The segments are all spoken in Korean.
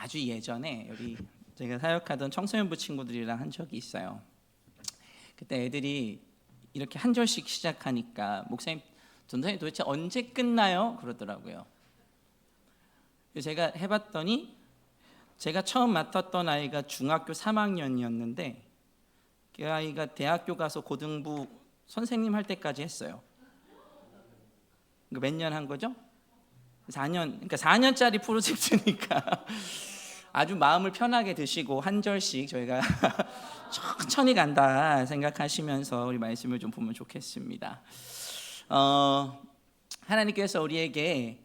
아주 예전에 여기 제가 사역하던 청소년부 친구들이랑 한 적이 있어요. 그때 애들이 이렇게 한 절씩 시작하니까 목사님, 전도사님 도대체 언제 끝나요? 그러더라고요. 그래서 제가 해봤더니 제가 처음 맡았던 아이가 중학교 3학년이었는데 그 아이가 대학교 가서 고등부 선생님 할 때까지 했어요. 몇 년 한 거죠? 4년, 그러니까 4년짜리 프로젝트니까 아주 마음을 편하게 드시고 한 절씩 저희가 천천히 간다 생각하시면서 우리 말씀을 좀 보면 좋겠습니다. 하나님께서 우리에게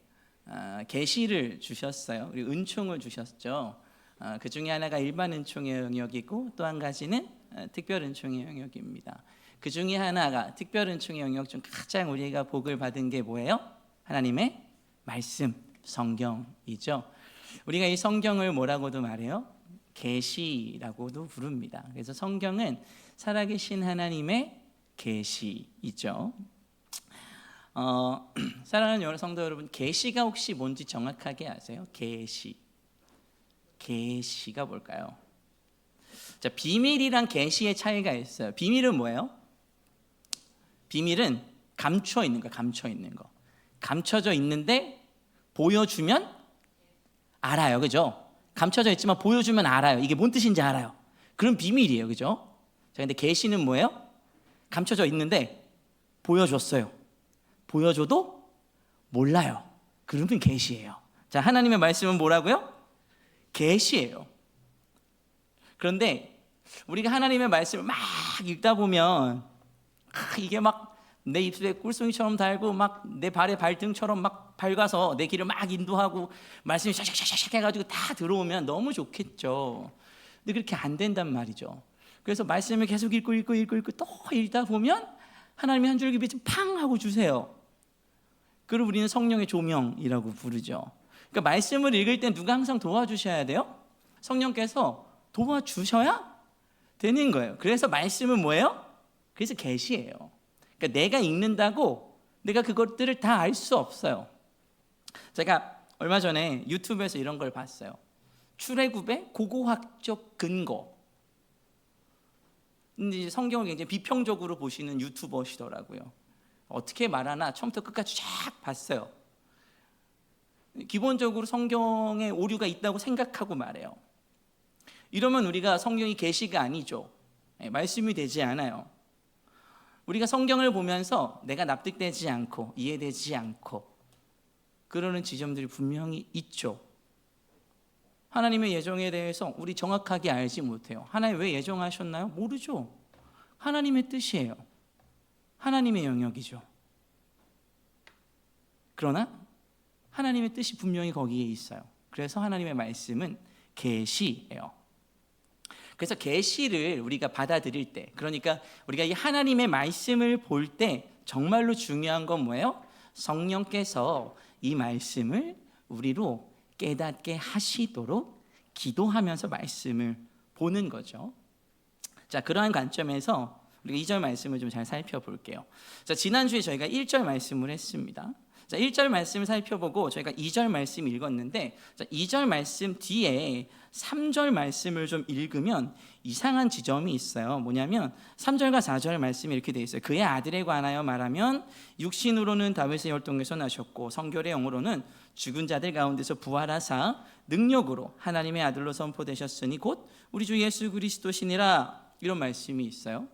계시를 주셨어요. 우리 은총을 주셨죠. 그 중에 하나가 일반 은총의 영역이고 또 한 가지는 특별 은총의 영역입니다. 그 중에 하나가 특별 은총의 영역 중 가장 우리가 복을 받은 게 뭐예요? 하나님의 말씀, 성경이죠. 우리가 이 성경을 뭐라고도 말해요? 계시라고도 부릅니다. 그래서 성경은 살아계신 하나님의 계시이죠. 사랑하는 여러 성도 여러분, 계시가 혹시 뭔지 정확하게 아세요? 계시가 뭘까요? 자, 비밀이랑 계시의 차이가 있어요. 비밀은 뭐예요? 비밀은 감춰 있는 거, 감춰져 있는데 보여주면 알아요, 그죠? 감춰져 있지만 보여주면 알아요. 이게 뭔 뜻인지 알아요. 그럼 비밀이에요, 그죠? 자, 근데 계시는 뭐예요? 감춰져 있는데 보여줬어요. 보여줘도 몰라요. 그러면 계시예요. 자, 하나님의 말씀은 뭐라고요? 계시예요. 그런데 우리가 하나님의 말씀을 막 읽다 보면 이게 막 내 입술에 꿀송이처럼 달고 막 내 발에 발등처럼 막 밝아서 내 길을 막 인도하고 말씀이 샥샥샥샥 해가지고 다 들어오면 너무 좋겠죠. 근데 그렇게 안 된단 말이죠. 그래서 말씀을 계속 읽고 또 읽다 보면 하나님이 한 줄기 빛을 팡 하고 주세요. 그걸 우리는 성령의 조명이라고 부르죠. 그러니까 말씀을 읽을 때 누가 항상 도와주셔야 돼요? 성령께서 도와주셔야 되는 거예요. 그래서 말씀은 뭐예요? 그래서 계시예요. 그러니까 내가 읽는다고 내가 그것들을 다 알 수 없어요. 제가 얼마 전에 유튜브에서 이런 걸 봤어요. 출애굽의 고고학적 근거. 근데 성경을 굉장히 비평적으로 보시는 유튜버시더라고요. 어떻게 말하나 처음부터 끝까지 쫙 봤어요. 기본적으로 성경에 오류가 있다고 생각하고 말해요. 이러면 우리가 성경이 계시가 아니죠. 말씀이 되지 않아요. 우리가 성경을 보면서 내가 납득되지 않고 이해되지 않고 그러는 지점들이 분명히 있죠. 하나님의 예정에 대해서 우리 정확하게 알지 못해요. 하나님 왜 예정하셨나요? 모르죠. 하나님의 뜻이에요. 하나님의 영역이죠. 그러나 하나님의 뜻이 분명히 거기에 있어요. 그래서 하나님의 말씀은 계시예요. 그래서 계시를 우리가 받아들일 때, 그러니까 우리가 이 하나님의 말씀을 볼 때 정말로 중요한 건 뭐예요? 성령께서 이 말씀을 우리로 깨닫게 하시도록 기도하면서 말씀을 보는 거죠. 자, 그러한 관점에서 우리가 2절 말씀을 좀 잘 살펴볼게요. 자, 지난주에 저희가 1절 말씀을 했습니다. 자, 1절 말씀을 살펴보고 저희가 2절 말씀 읽었는데, 자, 2절 말씀 뒤에 3절 말씀을 좀 읽으면 이상한 지점이 있어요. 뭐냐면 3절과 4절 말씀이 이렇게 되어 있어요. 그의 아들에 관하여 말하면 육신으로는 다윗의 혈통에서 나셨고 성결의 영으로는 죽은 자들 가운데서 부활하사 능력으로 하나님의 아들로 선포되셨으니 곧 우리 주 예수 그리스도시니라. 이런 말씀이 있어요.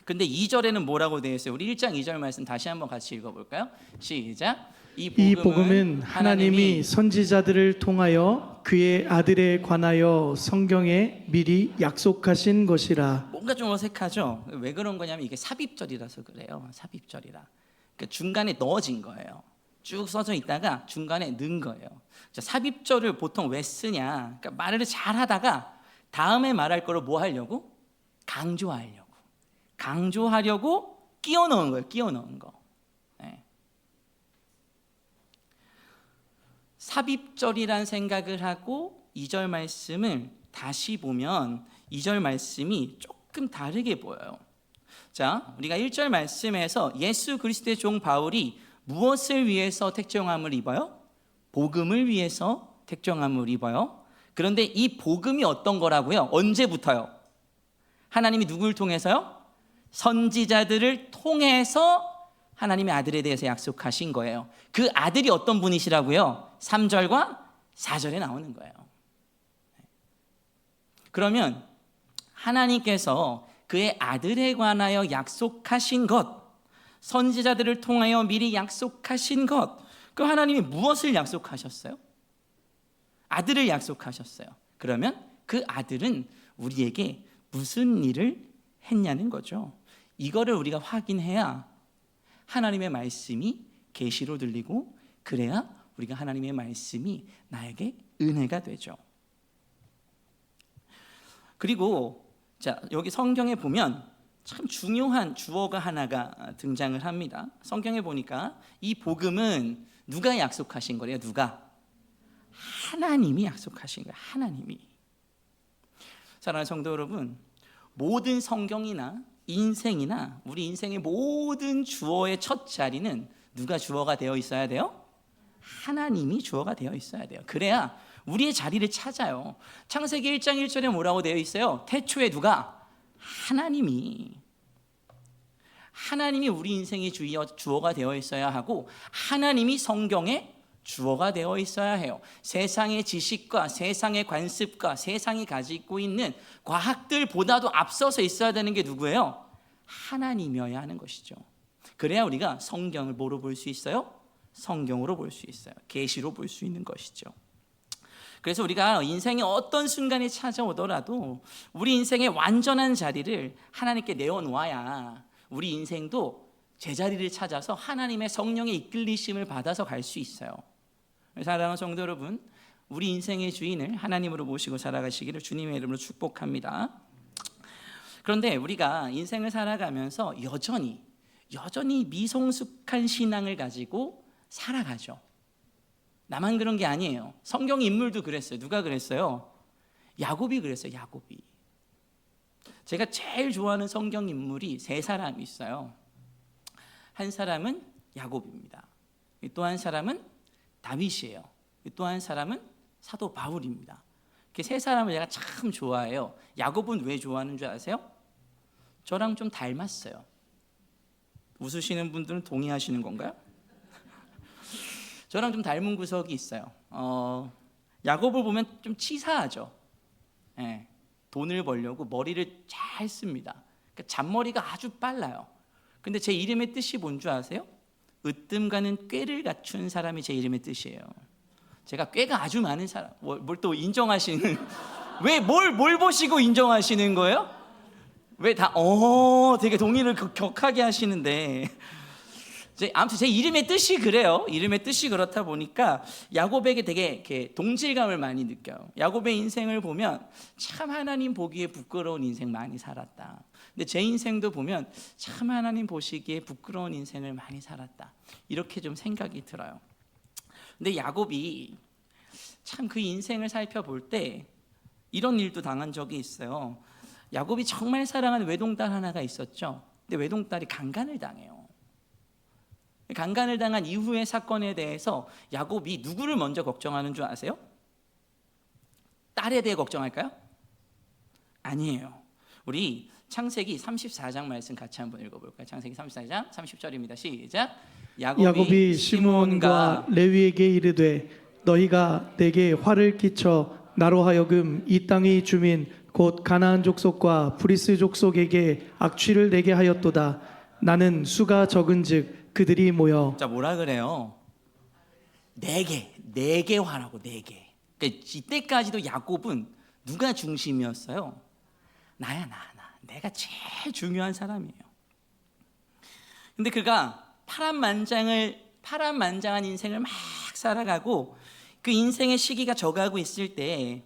근데 2절에는 뭐라고 되어 있어요? 우리 1장 2절 말씀 다시 한번 같이 읽어볼까요? 시작. 이 복음은 하나님이 선지자들을 통하여 그의 아들에 관하여 성경에 미리 약속하신 것이라. 뭔가 좀 어색하죠? 왜 그런 거냐면 이게 삽입절이라서 그래요. 삽입절이라. 그러니까 중간에 넣어진 거예요. 쭉 써져 있다가 중간에 넣은 거예요. 자, 삽입절을 보통 왜 쓰냐? 그러니까 말을 잘 하다가 다음에 말할 거를 뭐 하려고? 강조하려고 끼워 넣은 거예요. 끼워 넣은 거. 네. 삽입절이란 생각을 하고 2절 말씀을 다시 보면 2절 말씀이 조금 다르게 보여요. 자, 우리가 1절 말씀에서 예수 그리스도의 종 바울이 무엇을 위해서 택정함을 입어요? 복음을 위해서 택정함을 입어요. 그런데 이 복음이 어떤 거라고요? 언제부터요? 하나님이 누구를 통해서요? 선지자들을 통해서 하나님의 아들에 대해서 약속하신 거예요. 그 아들이 어떤 분이시라고요? 3절과 4절에 나오는 거예요. 그러면 하나님께서 그의 아들에 관하여 약속하신 것, 선지자들을 통하여 미리 약속하신 것, 그 하나님이 무엇을 약속하셨어요? 아들을 약속하셨어요. 그러면 그 아들은 우리에게 무슨 일을 했냐는 거죠. 이거를 우리가 확인해야 하나님의 말씀이 계시로 들리고, 그래야 우리가 하나님의 말씀이 나에게 은혜가 되죠. 그리고 자, 여기 성경에 보면 참 중요한 주어가 하나가 등장을 합니다. 성경에 보니까 이 복음은 누가 약속하신 거래요? 누가? 하나님이 약속하신 거예요. 하나님이. 사랑하는 성도 여러분, 모든 성경이나 인생이나 우리 인생의 모든 주어의 첫 자리는 누가 주어가 되어 있어야 돼요? 하나님이 주어가 되어 있어야 돼요. 그래야 우리의 자리를 찾아요. 창세기 1장 1절에 뭐라고 되어 있어요? 태초에 누가? 하나님이 우리 인생의 주어가 되어 있어야 하고, 하나님이 성경의 주어가 되어 있어야 해요. 세상의 지식과 세상의 관습과 세상이 가지고 있는 과학들보다도 앞서서 있어야 되는 게 누구예요? 하나님이어야 하는 것이죠. 그래야 우리가 성경을 뭐로 볼 수 있어요? 성경으로 볼 수 있어요. 계시로 볼 수 있는 것이죠. 그래서 우리가 인생의 어떤 순간이 찾아오더라도 우리 인생의 완전한 자리를 하나님께 내어놓아야 우리 인생도 제자리를 찾아서 하나님의 성령의 이끌리심을 받아서 갈 수 있어요. 사랑하는 성도 여러분, 우리 인생의 주인을 하나님으로 모시고 살아가시기를 주님의 이름으로 축복합니다. 그런데 우리가 인생을 살아가면서 여전히 미성숙한 신앙을 가지고 살아가죠. 나만 그런 게 아니에요. 성경 인물도 그랬어요. 누가 그랬어요? 야곱이 그랬어요. 야곱이. 제가 제일 좋아하는 성경 인물이 세 사람이 있어요. 한 사람은 야곱입니다. 또 한 사람은 다윗이에요. 또 한 사람은 사도 바울입니다. 이렇게 세 사람을 제가 참 좋아해요. 야곱은 왜 좋아하는 줄 아세요? 저랑 좀 닮았어요. 웃으시는 분들은 동의하시는 건가요? 저랑 좀 닮은 구석이 있어요. 야곱을 보면 좀 치사하죠. 네, 돈을 벌려고 머리를 잘 씁니다. 그러니까 잔머리가 아주 빨라요. 근데 제 이름의 뜻이 뭔 줄 아세요? 으뜸가는 꾀를 갖춘 사람이 제 이름의 뜻이에요. 제가 꾀가 아주 많은 사람. 뭘 또 인정하시는? 왜 뭘 보시고 인정하시는 거예요? 왜 다 되게 동의를 격하게 하시는데, 아무튼 제 이름의 뜻이 그래요. 이름의 뜻이 그렇다 보니까 야곱에게 되게 이렇게 동질감을 많이 느껴요. 야곱의 인생을 보면 참 하나님 보기에 부끄러운 인생 많이 살았다. 근데 제 인생도 보면 참 하나님 보시기에 부끄러운 인생을 많이 살았다. 이렇게 좀 생각이 들어요. 근데 야곱이 참 그 인생을 살펴볼 때 이런 일도 당한 적이 있어요. 야곱이 정말 사랑하는 외동딸 하나가 있었죠. 근데 외동딸이 강간을 당해요. 강간을 당한 이후의 사건에 대해서 야곱이 누구를 먼저 걱정하는 줄 아세요? 딸에 대해 걱정할까요? 아니에요. 우리 창세기 34장 말씀 같이 한번 읽어볼까요? 창세기 34장 30절입니다. 시작. 야곱이 시므온과 레위에게 이르되 너희가 내게 화를 끼쳐 나로 하여금 이 땅의 주민 곧 가나안 족속과 브리스 족속에게 악취를 내게 하였도다. 나는 수가 적은즉 그들이 모여. 자, 뭐라 그래요? 네 개 화라고, 4개. 그러니까 이때까지도 야곱은 누가 중심이었어요? 나야, 나. 내가 제일 중요한 사람이에요. 근데 그가 파란만장한 인생을 막 살아가고 그 인생의 시기가 져가고 있을 때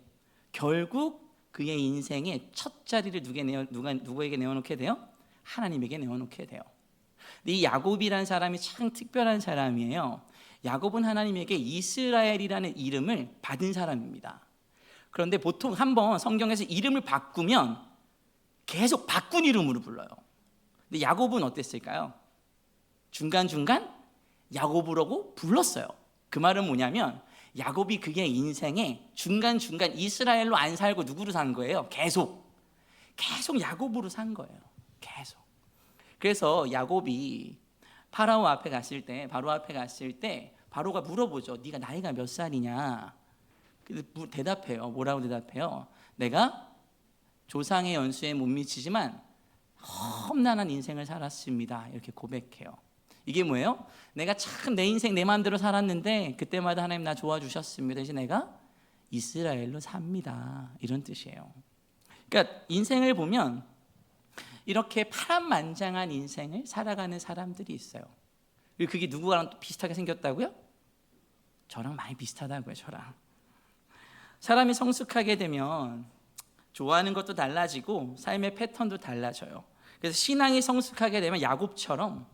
결국 그의 인생의 첫 자리를 누구에게 내어놓게 돼요? 하나님에게 내어놓게 돼요. 근데 이 야곱이라는 사람이 참 특별한 사람이에요. 야곱은 하나님에게 이스라엘이라는 이름을 받은 사람입니다. 그런데 보통 한번 성경에서 이름을 바꾸면 계속 바꾼 이름으로 불러요. 근데 야곱은 어땠을까요? 중간중간 야곱이라고 불렀어요. 그 말은 뭐냐면 야곱이 그게 인생에 중간중간 이스라엘로 안 살고 누구로 산 거예요? 계속 야곱으로 산 거예요. 계속. 그래서 야곱이 바로 앞에 갔을 때 바로가 물어보죠. 네가 나이가 몇 살이냐? 대답해요. 뭐라고 대답해요? 내가 조상의 연수에 못 미치지만 험난한 인생을 살았습니다. 이렇게 고백해요. 이게 뭐예요? 내가 참 내 인생 내 마음대로 살았는데 그때마다 하나님 나 도와주셨습니다. 이제 내가 이스라엘로 삽니다. 이런 뜻이에요. 그러니까 인생을 보면 이렇게 파란만장한 인생을 살아가는 사람들이 있어요. 그리고 그게 누구랑 또 비슷하게 생겼다고요? 저랑 많이 비슷하다고요. 저랑. 사람이 성숙하게 되면 좋아하는 것도 달라지고 삶의 패턴도 달라져요. 그래서 신앙이 성숙하게 되면 야곱처럼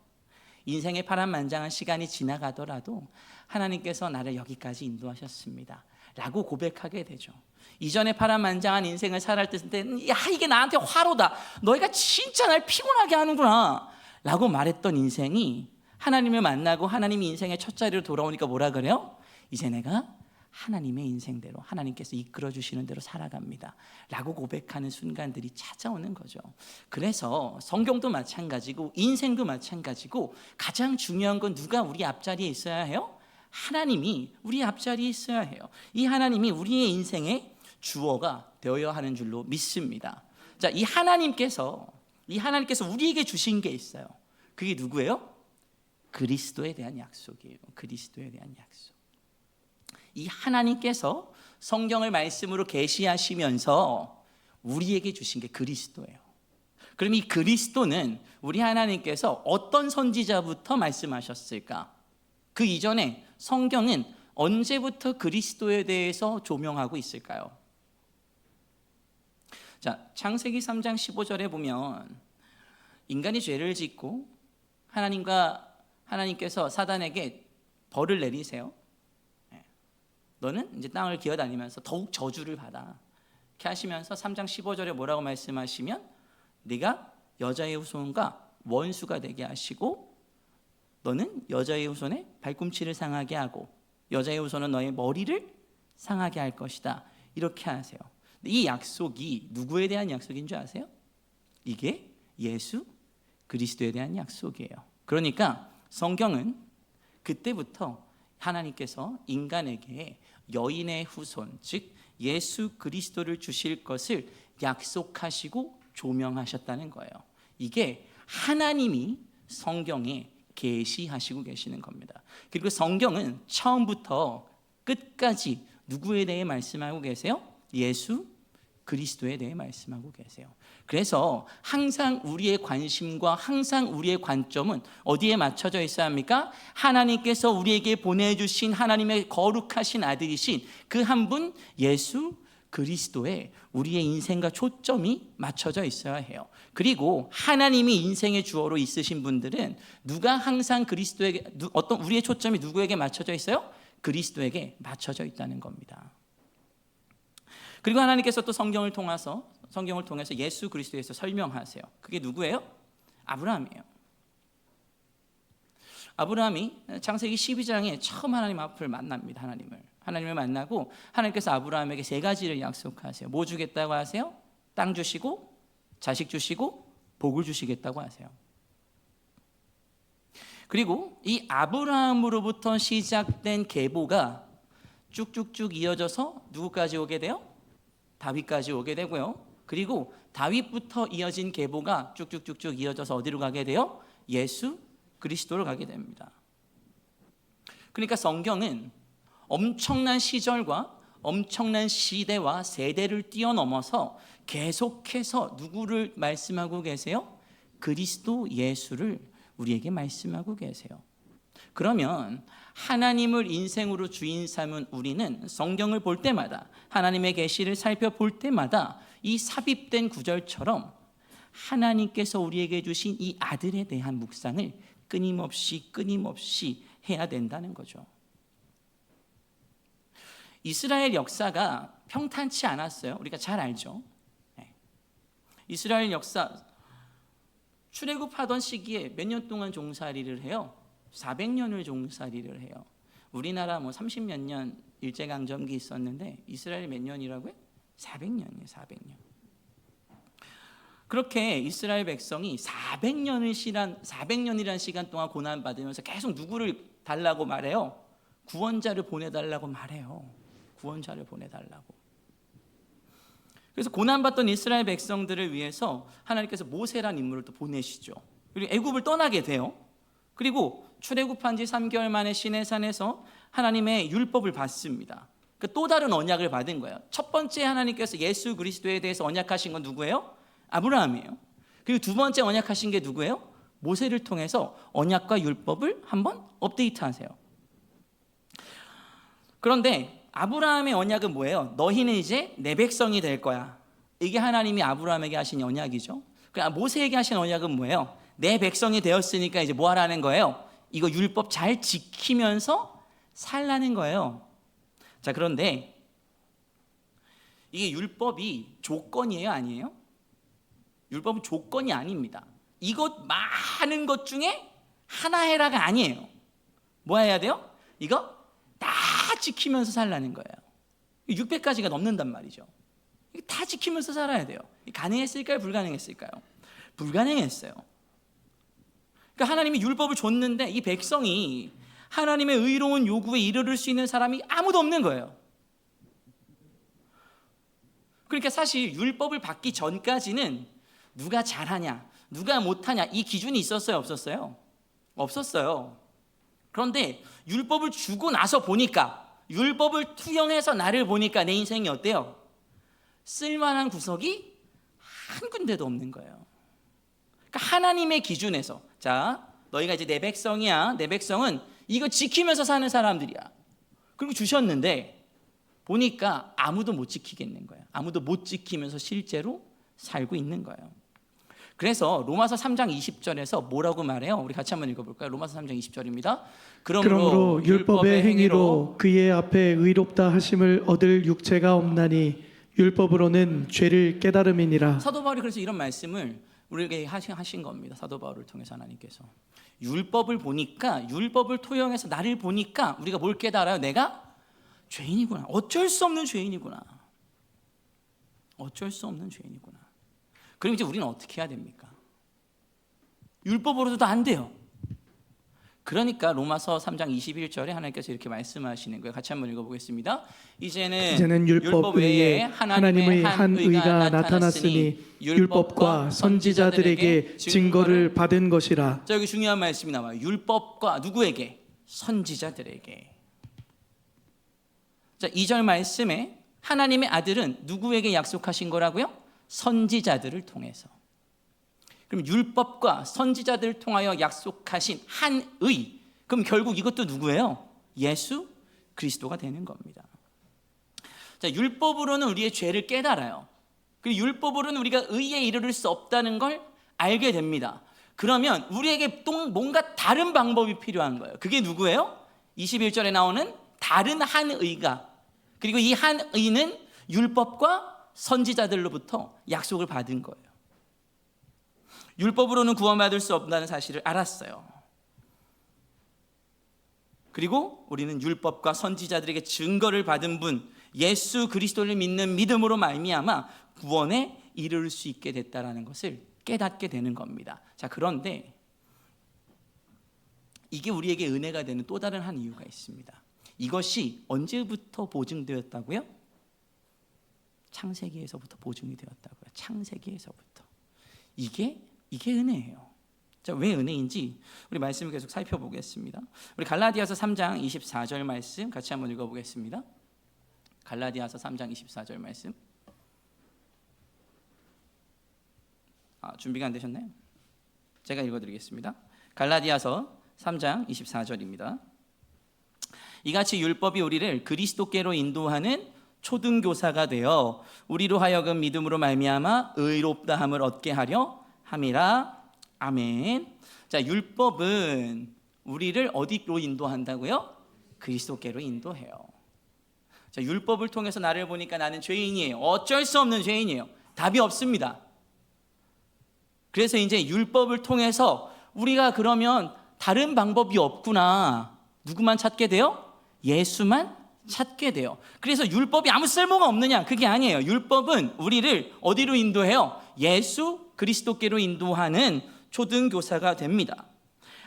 인생의 파란만장한 시간이 지나가더라도 하나님께서 나를 여기까지 인도하셨습니다 라고 고백하게 되죠. 이전에 파란만장한 인생을 살아갈 때는 야 이게 나한테 화로다, 너희가 진짜 날 피곤하게 하는구나 라고 말했던 인생이 하나님을 만나고 하나님이 인생의 첫 자리로 돌아오니까 뭐라 그래요? 이제 내가 하나님의 인생대로 하나님께서 이끌어 주시는 대로 살아갑니다 라고 고백하는 순간들이 찾아오는 거죠. 그래서 성경도 마찬가지고 인생도 마찬가지고 가장 중요한 건 누가 우리 앞자리에 있어야 해요? 하나님이 우리 앞자리에 있어야 해요. 이 하나님이 우리의 인생의 주어가 되어야 하는 줄로 믿습니다. 자, 이 하나님께서 우리에게 주신 게 있어요. 그게 누구예요? 그리스도에 대한 약속이에요. 그리스도에 대한 약속. 이 하나님께서 성경을 말씀으로 계시하시면서 우리에게 주신 게 그리스도예요. 그럼 이 그리스도는 우리 하나님께서 어떤 선지자부터 말씀하셨을까? 그 이전에 성경은 언제부터 그리스도에 대해서 조명하고 있을까요? 자, 창세기 3장 15절에 보면 인간이 죄를 짓고 하나님께서 사단에게 벌을 내리세요. 너는 이제 땅을 기어다니면서 더욱 저주를 받아. 이렇게 하시면서 3장 15절에 뭐라고 말씀하시면 네가 여자의 후손과 원수가 되게 하시고 너는 여자의 후손의 발꿈치를 상하게 하고 여자의 후손은 너의 머리를 상하게 할 것이다. 이렇게 하세요. 이 약속이 누구에 대한 약속인 줄 아세요? 이게 예수 그리스도에 대한 약속이에요. 그러니까 성경은 그때부터 하나님께서 인간에게 여인의 후손, 즉 예수 그리스도를 주실 것을 약속하시고 조명하셨다는 거예요. 이게 하나님이 성경에 계시하시고 계시는 겁니다. 그리고 성경은 처음부터 끝까지 누구에 대해 말씀하고 계세요? 예수 그리스도에 대해 말씀하고 계세요. 그래서 항상 우리의 관심과 항상 우리의 관점은 어디에 맞춰져 있어야 합니까? 하나님께서 우리에게 보내주신 하나님의 거룩하신 아들이신 그 한 분 예수 그리스도에 우리의 인생과 초점이 맞춰져 있어야 해요. 그리고 하나님이 인생의 주어로 있으신 분들은 누가 항상 그리스도에게 우리의 초점이 누구에게 맞춰져 있어요? 그리스도에게 맞춰져 있다는 겁니다. 그리고 하나님께서 또 성경을 통해서 예수 그리스도에 대해서 설명하세요. 그게 누구예요? 아브라함이에요. 아브라함이 창세기 12장에 처음 하나님 앞을 만납니다. 하나님을 만나고 하나님께서 아브라함에게 세 가지를 약속하세요. 뭐 주겠다고 하세요? 땅 주시고 자식 주시고 복을 주시겠다고 하세요. 그리고 이 아브라함으로부터 시작된 계보가 쭉쭉쭉 이어져서 누구까지 오게 돼요? 다윗까지 오게 되고요. 그리고 다윗부터 이어진 계보가 쭉쭉쭉쭉 이어져서 어디로 가게 돼요? 예수 그리스도로 가게 됩니다. 그러니까 성경은 엄청난 시절과 엄청난 시대와 세대를 뛰어넘어서 계속해서 누구를 말씀하고 계세요? 그리스도 예수를 우리에게 말씀하고 계세요. 그러면 하나님을 인생으로 주인 삼은 우리는 성경을 볼 때마다 하나님의 계시를 살펴볼 때마다 이 삽입된 구절처럼 하나님께서 우리에게 주신 이 아들에 대한 묵상을 끊임없이 해야 된다는 거죠. 이스라엘 역사가 평탄치 않았어요. 우리가 잘 알죠. 이스라엘 역사 출애굽하던 시기에 몇 년 동안 종살이를 해요? 400년을 종살이를 해요. 우리나라 30몇 년 일제강점기 있었는데 이스라엘이 몇 년이라고요? 400년이에요. 400년. 그렇게 이스라엘 백성이 400년이라는 시간 동안 고난받으면서 계속 누구를 달라고 말해요? 구원자를 보내달라고 말해요. 구원자를 보내달라고. 그래서 고난받던 이스라엘 백성들을 위해서 하나님께서 모세라는 인물을 또 보내시죠. 그리고 애굽을 떠나게 돼요. 그리고 출애굽한 지 3개월 만에 시내산에서 하나님의 율법을 받습니다. 그러니까 또 다른 언약을 받은 거예요. 첫 번째 하나님께서 예수 그리스도에 대해서 언약하신 건 누구예요? 아브라함이에요. 그리고 두 번째 언약하신 게 누구예요? 모세를 통해서 언약과 율법을 한번 업데이트하세요. 그런데 아브라함의 언약은 뭐예요? 너희는 이제 내 백성이 될 거야. 이게 하나님이 아브라함에게 하신 언약이죠. 모세에게 하신 언약은 뭐예요? 내 백성이 되었으니까 이제 뭐 하라는 거예요? 이거 율법 잘 지키면서 살라는 거예요. 자, 그런데 이게 율법이 조건이에요, 아니에요? 율법은 조건이 아닙니다. 이것 많은 것 중에 하나 해라가 아니에요. 뭐 해야 돼요? 이거 다 지키면서 살라는 거예요. 600가지가 넘는단 말이죠. 이거 다 지키면서 살아야 돼요. 가능했을까요? 불가능했을까요? 불가능했어요. 그러니까 하나님이 율법을 줬는데 이 백성이 하나님의 의로운 요구에 이르를 수 있는 사람이 아무도 없는 거예요. 그러니까 사실 율법을 받기 전까지는 누가 잘하냐, 누가 못하냐 이 기준이 있었어요, 없었어요? 없었어요. 그런데 율법을 주고 나서 보니까, 율법을 투영해서 나를 보니까 내 인생이 어때요? 쓸만한 구석이 한 군데도 없는 거예요. 그러니까 하나님의 기준에서, 자, 너희가 이제 내 백성이야. 내 백성은 이거 지키면서 사는 사람들이야. 그리고 주셨는데 보니까 아무도 못 지키겠는 거예요. 아무도 못 지키면서 실제로 살고 있는 거예요. 그래서 로마서 3장 20절에서 뭐라고 말해요? 우리 같이 한번 읽어볼까요? 로마서 3장 20절입니다. 그러므로 율법의 행위로 그의 앞에 의롭다 하심을 얻을 육체가 없나니 율법으로는 죄를 깨달음이니라. 사도 바울이 그래서 이런 말씀을 우리에게 하신 겁니다. 사도 바울을 통해서 하나님께서 율법을 보니까, 율법을 토용해서 나를 보니까 우리가 뭘 깨달아요? 내가 죄인이구나. 어쩔 수 없는 죄인이구나. 어쩔 수 없는 죄인이구나. 그럼 이제 우리는 어떻게 해야 됩니까? 율법으로도 안 돼요. 그러니까 로마서 3장 21절에 하나님께서 이렇게 말씀하시는 거예요. 같이 한번 읽어보겠습니다. 이제는 율법 외에 하나님의 한 의가 나타났으니 율법과 선지자들에게 증거를 받은 것이라. 자, 여기 중요한 말씀이 나와요. 율법과 누구에게? 선지자들에게. 자, 2절 말씀에 하나님의 아들은 누구에게 약속하신 거라고요? 선지자들을 통해서. 그럼 율법과 선지자들을 통하여 약속하신 한 의, 그럼 결국 이것도 누구예요? 예수 그리스도가 되는 겁니다. 자, 율법으로는 우리의 죄를 깨달아요. 그리고 율법으로는 우리가 의에 이르를 수 없다는 걸 알게 됩니다. 그러면 우리에게 또 뭔가 다른 방법이 필요한 거예요. 그게 누구예요? 21절에 나오는 다른 한 의가, 그리고 이 한 의는 율법과 선지자들로부터 약속을 받은 거예요. 율법으로는 구원받을 수 없다는 사실을 알았어요. 그리고 우리는 율법과 선지자들에게 증거를 받은 분 예수 그리스도를 믿는 믿음으로 말미암아 구원에 이를 수 있게 됐다라는 것을 깨닫게 되는 겁니다. 자, 그런데 이게 우리에게 은혜가 되는 또 다른 한 이유가 있습니다. 이것이 언제부터 보증되었다고요? 창세기에서부터 보증이 되었다고요. 창세기에서부터. 이게 은혜예요. 자, 왜 은혜인지 우리 말씀을 계속 살펴보겠습니다. 우리 갈라디아서 3장 24절 말씀 같이 한번 읽어보겠습니다. 갈라디아서 3장 24절 말씀. 준비가 안 되셨나요? 제가 읽어드리겠습니다. 갈라디아서 3장 24절입니다. 이같이 율법이 우리를 그리스도께로 인도하는 초등교사가 되어 우리로 하여금 믿음으로 말미암아 의롭다함을 얻게 하려 함이라. 아멘. 자, 율법은 우리를 어디로 인도한다고요? 그리스도께로 인도해요. 자, 율법을 통해서 나를 보니까 나는 죄인이에요. 어쩔 수 없는 죄인이에요. 답이 없습니다. 그래서 이제 율법을 통해서 우리가 그러면 다른 방법이 없구나. 누구만 찾게 돼요? 예수만 찾게 돼요. 그래서 율법이 아무 쓸모가 없느냐? 그게 아니에요. 율법은 우리를 어디로 인도해요? 예수 그리스도께로 인도하는 초등교사가 됩니다.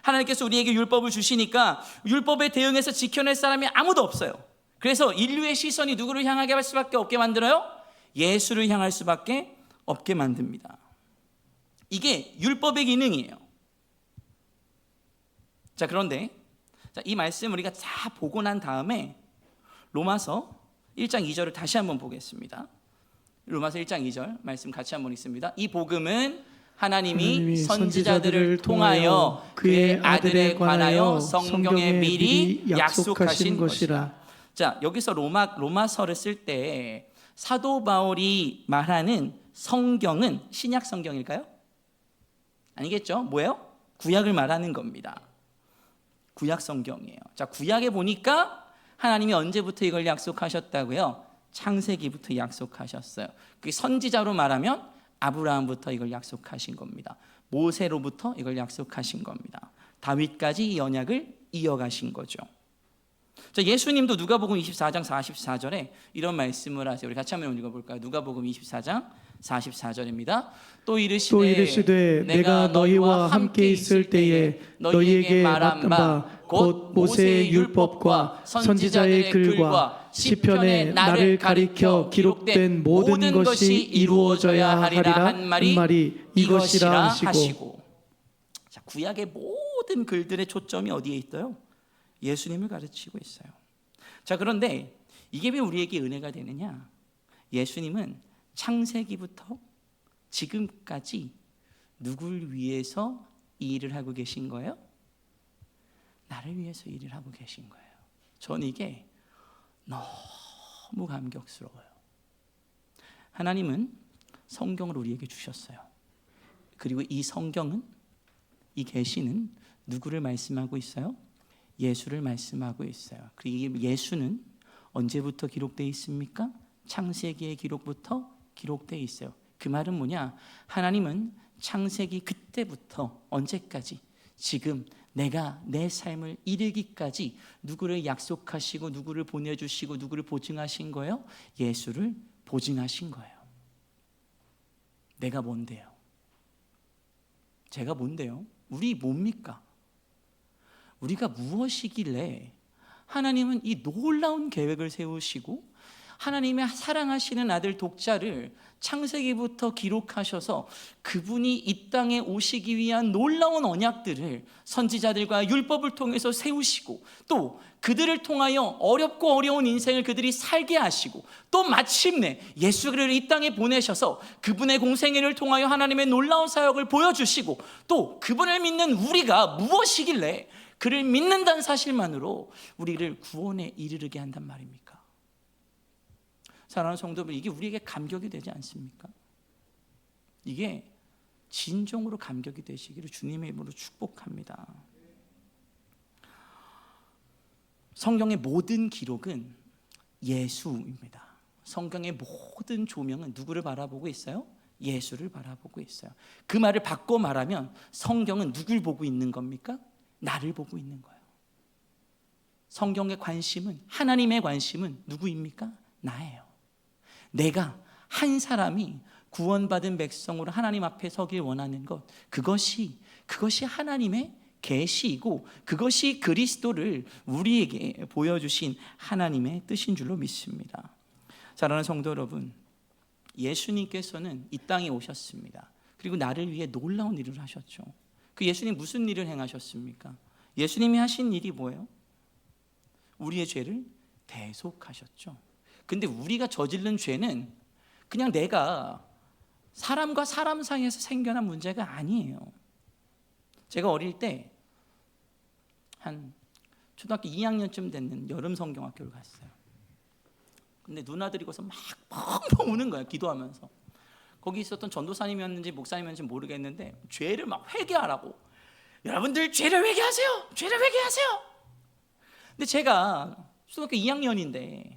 하나님께서 우리에게 율법을 주시니까 율법에 대응해서 지켜낼 사람이 아무도 없어요. 그래서 인류의 시선이 누구를 향하게 할 수밖에 없게 만들어요? 예수를 향할 수밖에 없게 만듭니다. 이게 율법의 기능이에요. 자, 그런데 이 말씀 우리가 다 보고 난 다음에 로마서 1장 2절을 다시 한번 보겠습니다. 로마서 1장 2절 말씀 같이 한번 읽습니다. 이 복음은 하나님이 선지자들을 통하여 그의 아들에 관하여 성경에 미리 약속하신 것이라. 자, 여기서 로마서를 쓸 때 사도 바울이 말하는 성경은 신약 성경일까요? 아니겠죠? 뭐예요? 구약을 말하는 겁니다. 구약 성경이에요. 자, 구약에 보니까 하나님이 언제부터 이걸 약속하셨다고요? 창세기부터 약속하셨어요. 그게 선지자로 말하면 아브라함부터 이걸 약속하신 겁니다. 모세로부터 이걸 약속하신 겁니다. 다윗까지 이 언약을 이어가신 거죠. 자, 예수님도 누가복음 24장 44절에 이런 말씀을 하세요. 우리 같이 한번 읽어볼까요? 누가복음 24장 44절입니다. 또 이르시되 내가 너희와 함께 있을 때에 너희에게 말한 바 곧 모세의 율법과 선지자의 글과 시편에 나를 가리켜 기록된 모든 것이 이루어져야 하리라 한 말이 이것이라 하시고. 자, 구약의 모든 글들의 초점이 어디에 있어요? 예수님을 가르치고 있어요. 자, 그런데 이게 왜 우리에게 은혜가 되느냐? 예수님은 창세기부터 지금까지 누굴 위해서 이 일을 하고 계신 거예요? 나를 위해서 일을 하고 계신 거예요. 저는 이게 너무 감격스러워요. 하나님은 성경을 우리에게 주셨어요. 그리고 이 성경은, 이 계시는 누구를 말씀하고 있어요? 예수를 말씀하고 있어요. 그리고 예수는 언제부터 기록되어 있습니까? 창세기의 기록부터 기록되어 있어요. 그 말은 뭐냐? 하나님은 창세기 그때부터 언제까지, 지금 내가 내 삶을 이르기까지 누구를 약속하시고 누구를 보내주시고 누구를 보증하신 거예요? 예수를 보증하신 거예요. 내가 뭔데요? 제가 뭔데요? 우리 뭡니까? 우리가 무엇이길래 하나님은 이 놀라운 계획을 세우시고 하나님의 사랑하시는 아들 독자를 창세기부터 기록하셔서 그분이 이 땅에 오시기 위한 놀라운 언약들을 선지자들과 율법을 통해서 세우시고 또 그들을 통하여 어렵고 어려운 인생을 그들이 살게 하시고 또 마침내 예수를 이 땅에 보내셔서 그분의 공생애를 통하여 하나님의 놀라운 사역을 보여주시고 또 그분을 믿는 우리가 무엇이길래 그를 믿는다는 사실만으로 우리를 구원에 이르게 한단 말입니까? 사랑하는 성도분, 이게 우리에게 감격이 되지 않습니까? 이게 진정으로 감격이 되시기를 주님의 이름으로 축복합니다. 성경의 모든 기록은 예수입니다. 성경의 모든 조명은 누구를 바라보고 있어요? 예수를 바라보고 있어요. 그 말을 바꿔 말하면 성경은 누굴 보고 있는 겁니까? 나를 보고 있는 거예요. 성경의 관심은, 하나님의 관심은 누구입니까? 나예요. 내가 한 사람이 구원받은 백성으로 하나님 앞에 서길 원하는 것, 그것이 하나님의 계시이고 그것이 그리스도를 우리에게 보여주신 하나님의 뜻인 줄로 믿습니다. 사랑하는 성도 여러분, 예수님께서는 이 땅에 오셨습니다. 그리고 나를 위해 놀라운 일을 하셨죠. 그 예수님 무슨 일을 행하셨습니까? 예수님이 하신 일이 뭐예요? 우리의 죄를 대속하셨죠. 근데 우리가 저지른 죄는 그냥 내가 사람과 사람 사이에서 생겨난 문제가 아니에요. 제가 어릴 때 한 초등학교 2학년쯤 됐는 여름 성경학교를 갔어요. 근데 누나들이 거기서 막 펑펑 우는 거예요. 기도하면서. 거기 있었던 전도사님이었는지 목사님이었는지 모르겠는데 죄를 막 회개하라고. 여러분들 죄를 회개하세요. 죄를 회개하세요. 근데 제가 초등학교 2학년인데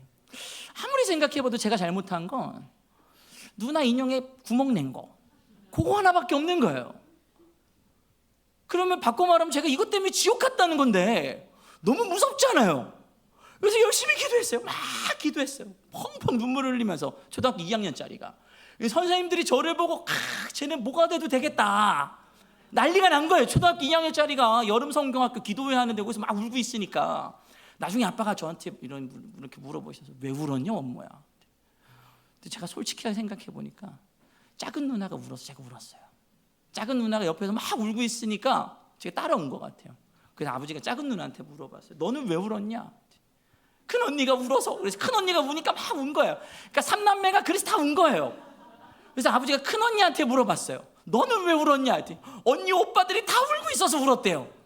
아무리 생각해봐도 제가 잘못한 건 누나 인형에 구멍 낸 거 그거 하나밖에 없는 거예요. 그러면 바꿔 말하면 제가 이것 때문에 지옥 갔다는 건데 너무 무섭잖아요. 그래서 열심히 기도했어요. 막 기도했어요. 펑펑 눈물을 흘리면서. 초등학교 2학년짜리가. 선생님들이 저를 보고 쟤는 뭐가 돼도 되겠다, 난리가 난 거예요. 초등학교 2학년짜리가 여름 성경학교 기도회 하는데 거기서 막 울고 있으니까. 나중에 아빠가 저한테 이렇게 물어보셔서 왜 울었냐 원모야. 근데 제가 솔직히 생각해 보니까 작은 누나가 울어서 제가 울었어요. 작은 누나가 옆에서 막 울고 있으니까 제가 따라온 것 같아요. 그래서 아버지가 작은 누나한테 물어봤어요. 너는 왜 울었냐? 큰 언니가 울어서. 그래서 큰 언니가 우니까 막 운 거예요. 그러니까 삼남매가 그래서 다 운 거예요. 그래서 아버지가 큰 언니한테 물어봤어요. 너는 왜 울었냐? 했더니 언니 오빠들이 다 울고 있어서 울었대요.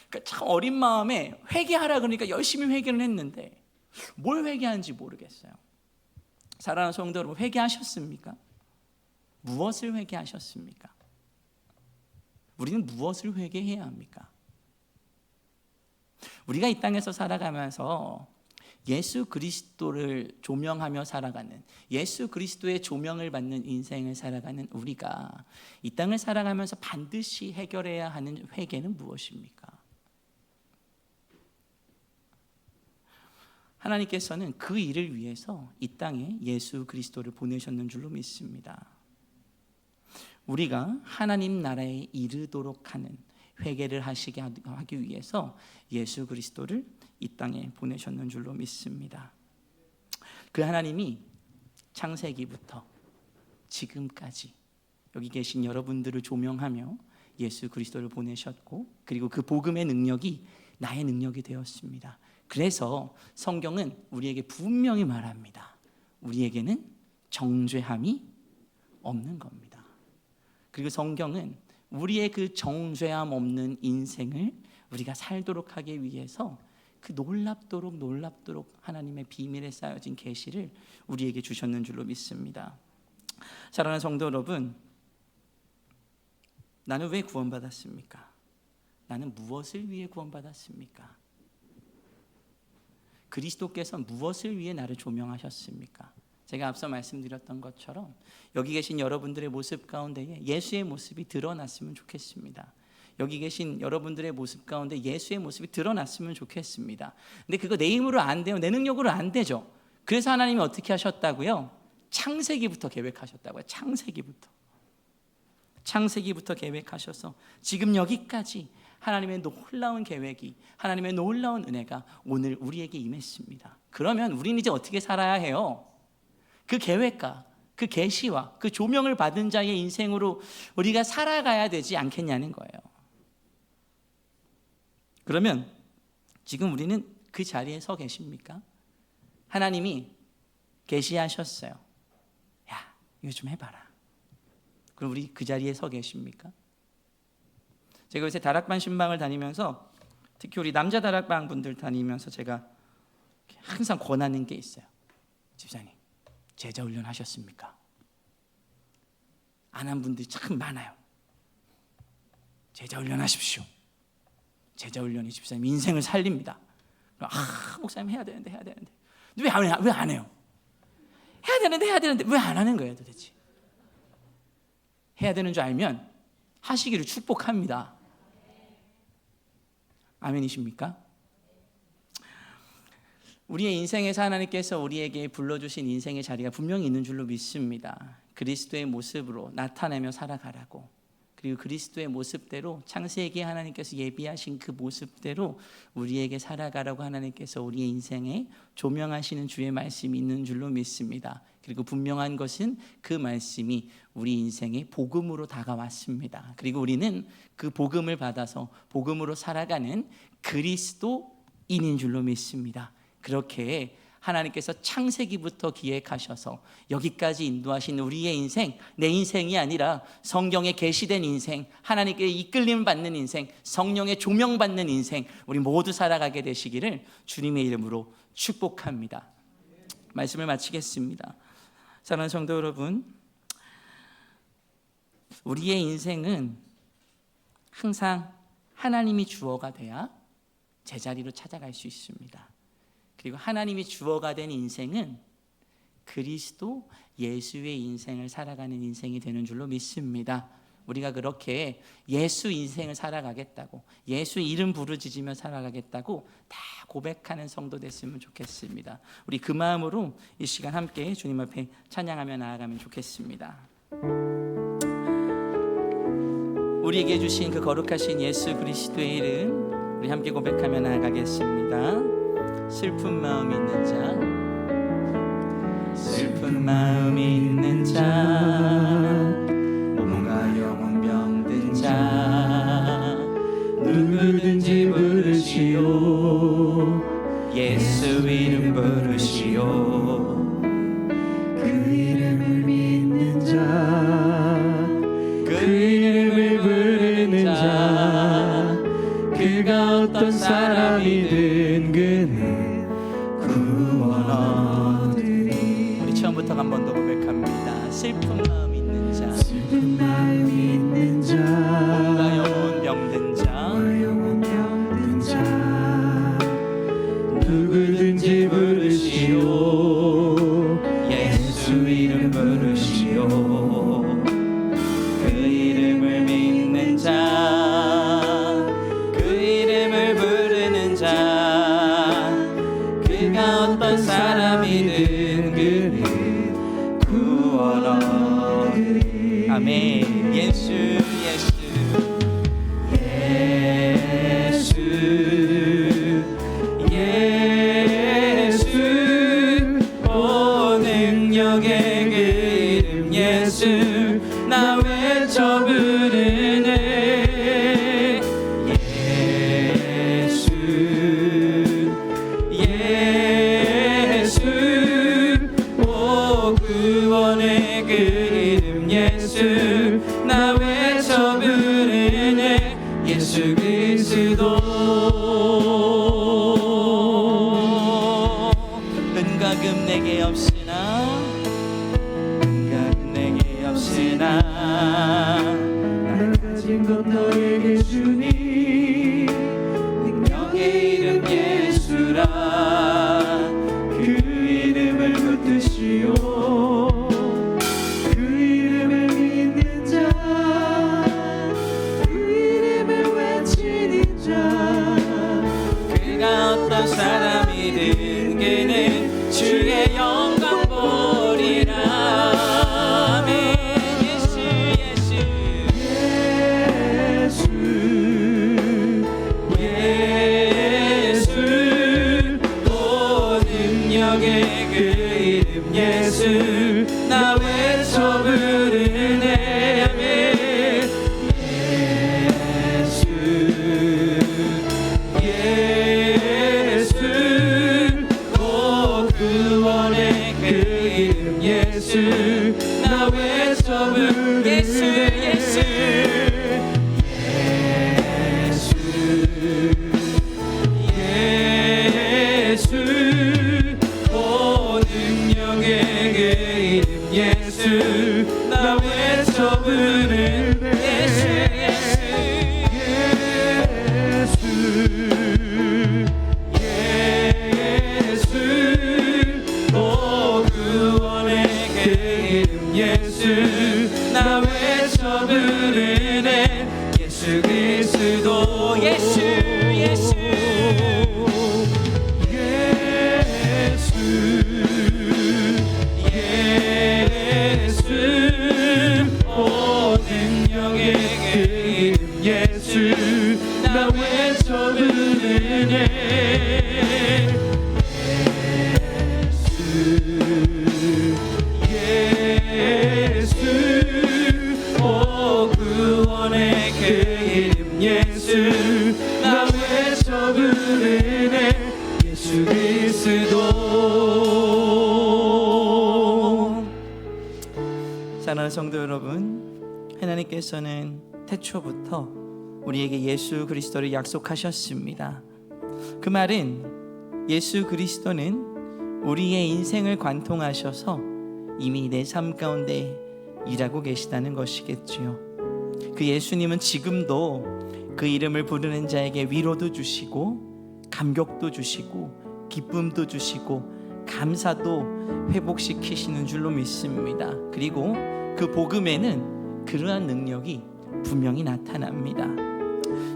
그러니까 참 어린 마음에 회개하라 그러니까 열심히 회개를 했는데 뭘 회개하는지 모르겠어요. 사랑하는 성도 여러분, 회개하셨습니까? 무엇을 회개하셨습니까? 우리는 무엇을 회개해야 합니까? 우리가 이 땅에서 살아가면서 예수 그리스도를 조명하며 살아가는, 예수 그리스도의 조명을 받는 인생을 살아가는 우리가 이 땅을 살아가면서 반드시 해결해야 하는 회개는 무엇입니까? 하나님께서는 그 일을 위해서 이 땅에 예수 그리스도를 보내셨는 줄로 믿습니다. 우리가 하나님 나라에 이르도록 하는 회개를 하기 위해서 예수 그리스도를 이 땅에 보내셨는 줄로 믿습니다. 그 하나님이 창세기부터 지금까지 여기 계신 여러분들을 조명하며 예수 그리스도를 보내셨고, 그리고 그 복음의 능력이 나의 능력이 되었습니다. 그래서 성경은 우리에게 분명히 말합니다. 우리에게는 정죄함이 없는 겁니다. 그리고 성경은 우리의 그 정죄함 없는 인생을 우리가 살도록 하기 위해서 그 놀랍도록 하나님의 비밀에 쌓여진 계시를 우리에게 주셨는 줄로 믿습니다. 사랑하는 성도 여러분, 나는 왜 구원받았습니까? 나는 무엇을 위해 구원받았습니까? 그리스도께서 무엇을 위해 나를 조명하셨습니까? 제가 앞서 말씀드렸던 것처럼 여기 계신 여러분들의 모습 가운데에 예수의 모습이 드러났으면 좋겠습니다. 여기 계신 여러분들의 모습 가운데 예수의 모습이 드러났으면 좋겠습니다. 근데 그거 내 힘으로 안 돼요. 내 능력으로 안 되죠. 그래서 하나님이 어떻게 하셨다고요? 창세기부터 계획하셨다고요. 창세기부터 계획하셔서 지금 여기까지 하나님의 놀라운 계획이, 하나님의 놀라운 은혜가 오늘 우리에게 임했습니다. 그러면 우리는 이제 어떻게 살아야 해요? 그 계획과 그 계시와 그 조명을 받은 자의 인생으로 우리가 살아가야 되지 않겠냐는 거예요. 그러면 지금 우리는 그 자리에 서 계십니까? 하나님이 계시하셨어요. 야, 이거 좀 해봐라. 그럼 우리 그 자리에 서 계십니까? 제가 요새 다락방 신방을 다니면서, 특히 우리 남자 다락방 분들 다니면서 제가 항상 권하는 게 있어요. 집사님, 제자 훈련 하셨습니까? 안 한 분들이 참 많아요. 제자 훈련 하십시오. 제자 훈련이 집사님 인생을 살립니다. 목사님 해야 되는데 왜 안 해요? 해야 되는데 왜 안 하는 거예요 도대체? 해야 되는 줄 알면 하시기를 축복합니다. 아멘이십니까? 우리의 인생에서 하나님께서 우리에게 불러주신 인생의 자리가 분명히 있는 줄로 믿습니다. 그리스도의 모습으로 나타내며 살아가라고, 그리고 그리스도의 모습대로 창세기에 하나님께서 예비하신 그 모습대로 우리에게 살아가라고 하나님께서 우리의 인생에 조명하시는 주의 말씀이 있는 줄로 믿습니다. 그리고 분명한 것은 그 말씀이 우리 인생의 복음으로 다가왔습니다. 그리고 우리는 그 복음을 받아서 복음으로 살아가는 그리스도인인 줄로 믿습니다. 그렇게 하나님께서 창세기부터 기획하셔서 여기까지 인도하신 우리의 인생, 내 인생이 아니라 성경에 계시된 인생, 하나님께 이끌림 받는 인생, 성령의 조명받는 인생, 우리 모두 살아가게 되시기를 주님의 이름으로 축복합니다. 말씀을 마치겠습니다. 사랑하는 성도 여러분, 우리의 인생은 항상 하나님이 주어가 돼야 제자리로 찾아갈 수 있습니다. 그리고 하나님이 주어가 된 인생은 그리스도 예수의 인생을 살아가는 인생이 되는 줄로 믿습니다. 우리가 그렇게 예수 인생을 살아가겠다고, 예수 이름 부르짖으며 살아가겠다고 다 고백하는 성도 됐으면 좋겠습니다. 우리 그 마음으로 이 시간 함께 주님 앞에 찬양하며 나아가면 좋겠습니다. 우리에게 주신 그 거룩하신 예수 그리스도의 이름 우리 함께 고백하며 나아가겠습니다. 슬픈 마음 있는 자, 슬픈 마음 있는 자, 몸과 영혼 병든 자, 누구든지 부르시오. 예수 이름 부르시오. 그 이름을 믿는 자, 그 이름을 부르는 자, 그가 어떤 사람이든 그는 구원 얻으리. 우리 처음부터 한 번 더 고백합니다. 슬픈 마음 있는 자, 슬픈 마음 있는 자, 몸과 영혼 병든 자, 영혼 병든 자, 누구든지 부르시오. 예수 이름 부르시오. 그 이름을 믿는 자, 그 이름을 부르는 자, 그가 어떤 사람이든 그는 구원 얻으리. 아멘. 예수 예수 예수 예수, 오 능력의 그 이름 예수, 나 외쳐 부르네. 예수 예수, 오 구원의 그 이름 예수, 나 외쳐 부르네. 예수 그리스도. 은과 금 내게 없으나, 은과 금 내게 없으나, 날 가진 것 너에게 주니. 능력의 이름 예수라. 그 이름을 붙드시오. 그 이름을 믿는 자, 그 이름을 외치는 자, 그가 어떤 사람이든 그는 주의 영광 보리라. 아멘. 예수 예수 예수 예수, 오 능력의 그 이름 예수, 나 외쳐 부르네. 아멘. 예수 예수, 오 구원의 그 이름 예수, 나 외쳐 부르네. 예수 예수 예수, 오 능력의 그 이름 예수, 나 외쳐 부르네. 예수 예수 예수, 오 구원의 그 이름 예수, 나 외쳐 부르네. 예수 그리스도. 예수 예수 예수, 오 능력의 그 이름 예수, 나 외쳐 부르네. 예수 오 구원의 그 이름 예수, 나 외쳐 부르네. 예수 그리스도. 사랑하는 성도 여러분, 하나님께서는 태초부터 우리에게 예수 그리스도를 약속하셨습니다. 그 말은 예수 그리스도는 우리의 인생을 관통하셔서 이미 내 삶 가운데 일하고 계시다는 것이겠지요. 그 예수님은 지금도 그 이름을 부르는 자에게 위로도 주시고 감격도 주시고 기쁨도 주시고 감사도 회복시키시는 줄로 믿습니다. 그리고 그 복음에는 그러한 능력이 분명히 나타납니다.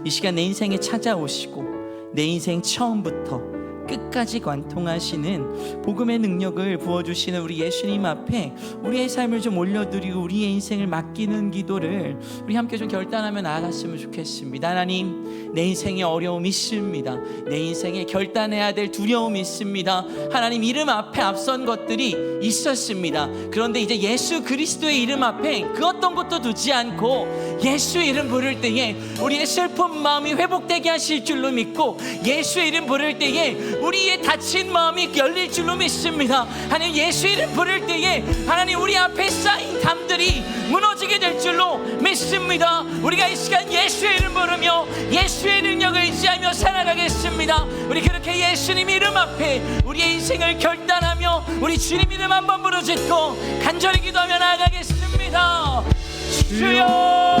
이 시간 내 인생에 찾아오시고 내 인생 처음부터 끝까지 관통하시는 복음의 능력을 부어주시는 우리 예수님 앞에 우리의 삶을 좀 올려드리고 우리의 인생을 맡기는 기도를 우리 함께 좀 결단하며 나아갔으면 좋겠습니다. 하나님, 내 인생에 어려움이 있습니다. 내 인생에 결단해야 될 두려움이 있습니다. 하나님, 이름 앞에 앞선 것들이 있었습니다. 그런데 이제 예수 그리스도의 이름 앞에 그 어떤 것도 두지 않고 예수 이름 부를 때에 우리의 슬픈 마음이 회복되게 하실 줄로 믿고 예수 이름 부를 때에 우리의 다친 마음이 열릴 줄로 믿습니다. 하나님, 예수 이름 부를 때에 하나님 우리 앞에 쌓인 담들이 무너지게 될 줄로 믿습니다. 우리가 이 시간 예수의 이름 부르며 예수의 능력을 의지하며 살아가겠습니다. 우리 그렇게 예수님 이름 앞에 우리의 인생을 결단하며 우리 주님 이름 한번 부르짖고 간절히 기도하며 나아가겠습니다. 주여.